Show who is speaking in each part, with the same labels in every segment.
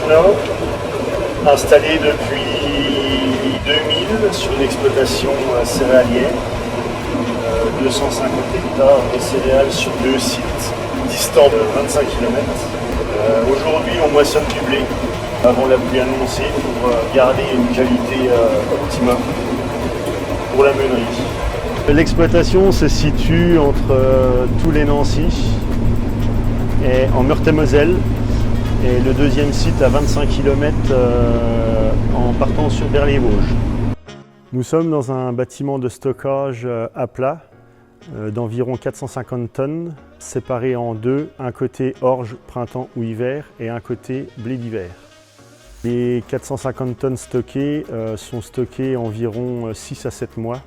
Speaker 1: Nord, installé depuis 2000 sur une exploitation céréalière. 250 hectares de céréales sur 2 sites distants de 25 km. Aujourd'hui, on moissonne du blé avant la pluie annoncée pour garder une qualité optimum pour la meunerie. L'exploitation se situe entre Toul-et-Nancy et en Meurthe-et-Moselle et le deuxième site à 25 km en partant vers les Vosges. Nous sommes dans un bâtiment de stockage à plat d'environ 450 tonnes, séparé en deux, un côté orge, printemps ou hiver, et un côté blé d'hiver. Les 450 tonnes stockées sont stockées environ 6 à 7 mois.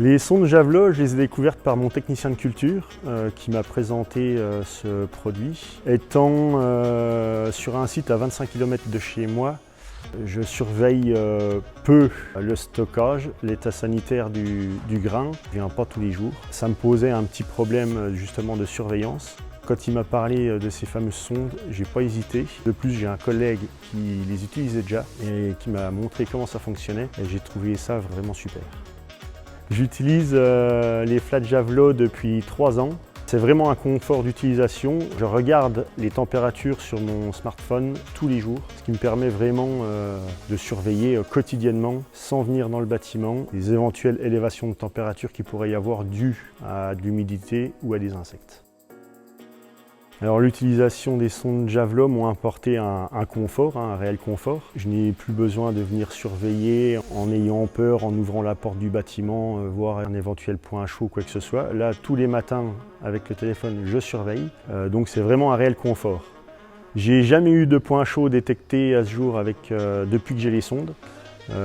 Speaker 1: Les sondes Javelot, je les ai découvertes par mon technicien de culture qui m'a présenté ce produit. Étant sur un site à 25 km de chez moi, je surveille peu le stockage, l'état sanitaire du grain. Je ne viens pas tous les jours. Ça me posait un petit problème justement de surveillance. Quand il m'a parlé de ces fameuses sondes, j'ai pas hésité. De plus, j'ai un collègue qui les utilisait déjà et qui m'a montré comment ça fonctionnait et j'ai trouvé ça vraiment super. J'utilise les flats Javelot depuis 3 ans. C'est vraiment un confort d'utilisation. Je regarde les températures sur mon smartphone tous les jours, ce qui me permet vraiment de surveiller quotidiennement, sans venir dans le bâtiment, les éventuelles élévations de température qu'il pourrait y avoir dues à de l'humidité ou à des insectes. Alors l'utilisation des sondes Javelot m'ont apporté un confort, un réel confort. Je n'ai plus besoin de venir surveiller en ayant peur, en ouvrant la porte du bâtiment, voir un éventuel point chaud ou quoi que ce soit. Là, tous les matins, avec le téléphone, je surveille. Donc c'est vraiment un réel confort. J'ai jamais eu de point chaud détecté à ce jour depuis que j'ai les sondes.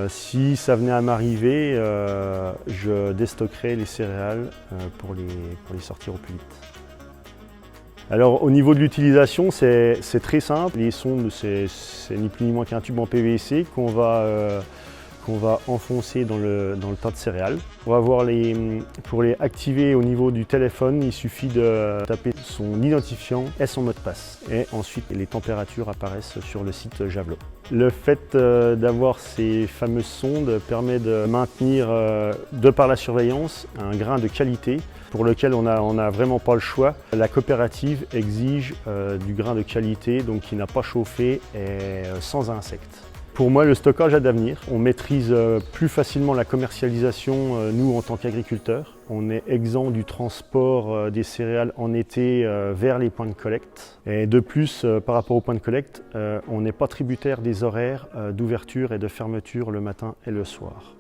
Speaker 1: Si ça venait à m'arriver, je déstockerais les céréales pour les sortir au plus vite. Alors au niveau de l'utilisation, c'est très simple. Les sondes, c'est ni plus ni moins qu'un tube en PVC qu'on va enfoncer dans le tas de céréales. Pour les activer au niveau du téléphone, il suffit de taper son identifiant et son mot de passe. Et ensuite, les températures apparaissent sur le site Javelot. Le fait d'avoir ces fameuses sondes permet de maintenir, de par la surveillance, un grain de qualité pour lequel on n'a vraiment pas le choix. La coopérative exige du grain de qualité, donc qui n'a pas chauffé et sans insectes. Pour moi, le stockage a d'avenir. On maîtrise plus facilement la commercialisation, nous, en tant qu'agriculteurs. On est exempt du transport des céréales en été vers les points de collecte. Et de plus, par rapport aux points de collecte, on n'est pas tributaire des horaires d'ouverture et de fermeture le matin et le soir.